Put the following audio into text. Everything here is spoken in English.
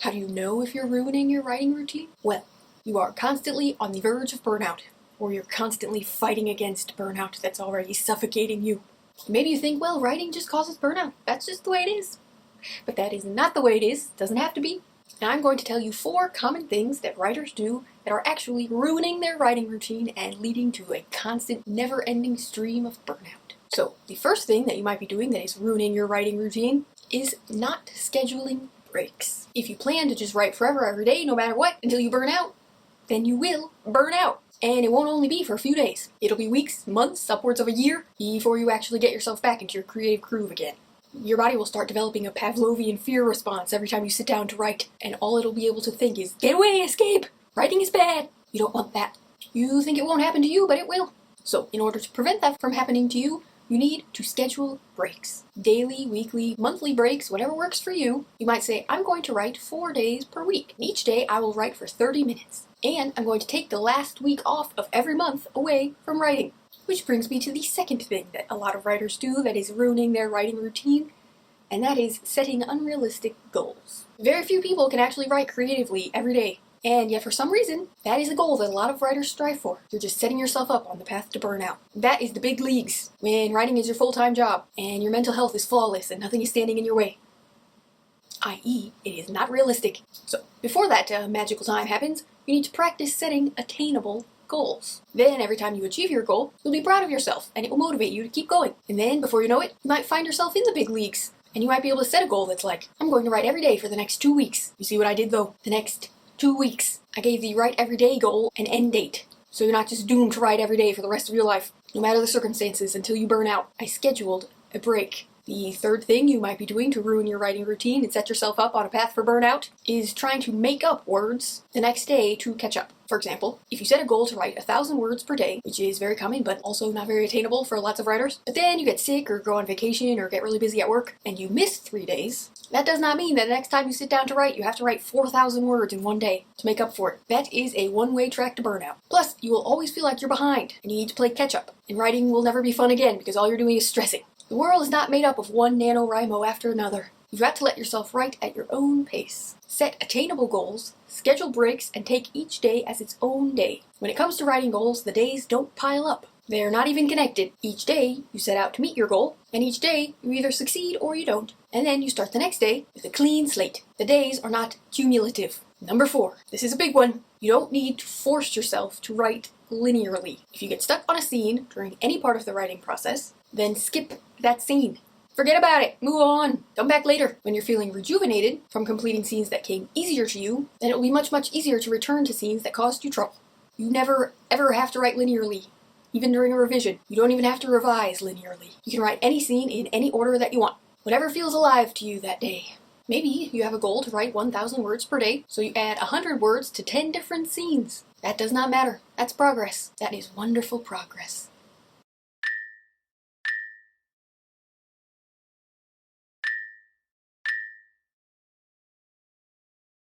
How do you know if you're ruining your writing routine? Well, you are constantly on the verge of burnout, or you're constantly fighting against burnout that's already suffocating you. Maybe you think, well, writing just causes burnout. That's just the way it is. But that is not the way it is. It doesn't have to be. And I'm going to tell you 4 common things that writers do that are actually ruining their writing routine and leading to a constant, never-ending stream of burnout. So, the first thing that you might be doing that is ruining your writing routine is not scheduling breaks. If you plan to just write forever every day, no matter what, until you burn out, then you will burn out. And it won't only be for a few days. It'll be weeks, months, upwards of a year before you actually get yourself back into your creative groove again. Your body will start developing a Pavlovian fear response every time you sit down to write, and all it'll be able to think is, get away, escape! Writing is bad! You don't want that. You think it won't happen to you, but it will. So, in order to prevent that from happening to you, you need to schedule breaks. Daily, weekly, monthly breaks, whatever works for you. You might say, I'm going to write 4 days per week. Each day I will write for 30 minutes. And I'm going to take the last week off of every month away from writing. Which brings me to the second thing that a lot of writers do that is ruining their writing routine, and that is setting unrealistic goals. Very few people can actually write creatively every day, and yet for some reason, that is a goal that a lot of writers strive for. You're just setting yourself up on the path to burnout. That is the big leagues, when writing is your full-time job, and your mental health is flawless and nothing is standing in your way. i.e., it is not realistic. So, before that magical time happens, you need to practice setting attainable goals. Then, every time you achieve your goal, you'll be proud of yourself, and it will motivate you to keep going. And then, before you know it, you might find yourself in the big leagues, and you might be able to set a goal that's like, I'm going to write every day for the next 2 weeks. You see what I did though? The next 2 weeks. I gave the write every day goal an end date. So you're not just doomed to write every day for the rest of your life, no matter the circumstances, until you burn out. I scheduled a break. The third thing you might be doing to ruin your writing routine and set yourself up on a path for burnout is trying to make up words the next day to catch up. For example, if you set a goal to write 1,000 words per day, which is very common but also not very attainable for lots of writers, but then you get sick or go on vacation or get really busy at work and you miss 3 days, that does not mean that the next time you sit down to write, you have to write 4,000 words in one day to make up for it. That is a one-way track to burnout. Plus, you will always feel like you're behind and you need to play catch-up, and writing will never be fun again because all you're doing is stressing. The world is not made up of one NaNoWriMo after another. You've got to let yourself write at your own pace. Set attainable goals, schedule breaks, and take each day as its own day. When it comes to writing goals, the days don't pile up. They're not even connected. Each day, you set out to meet your goal, and each day, you either succeed or you don't. And then you start the next day with a clean slate. The days are not cumulative. Number 4. This is a big one. You don't need to force yourself to write linearly. If you get stuck on a scene during any part of the writing process, then skip that scene. Forget about it. Move on. Come back later. When you're feeling rejuvenated from completing scenes that came easier to you, then it will be much, much easier to return to scenes that caused you trouble. You never, ever have to write linearly. Even during a revision, you don't even have to revise linearly. You can write any scene in any order that you want. Whatever feels alive to you that day. Maybe you have a goal to write 1,000 words per day, so you add 100 words to 10 different scenes. That does not matter. That's progress. That is wonderful progress.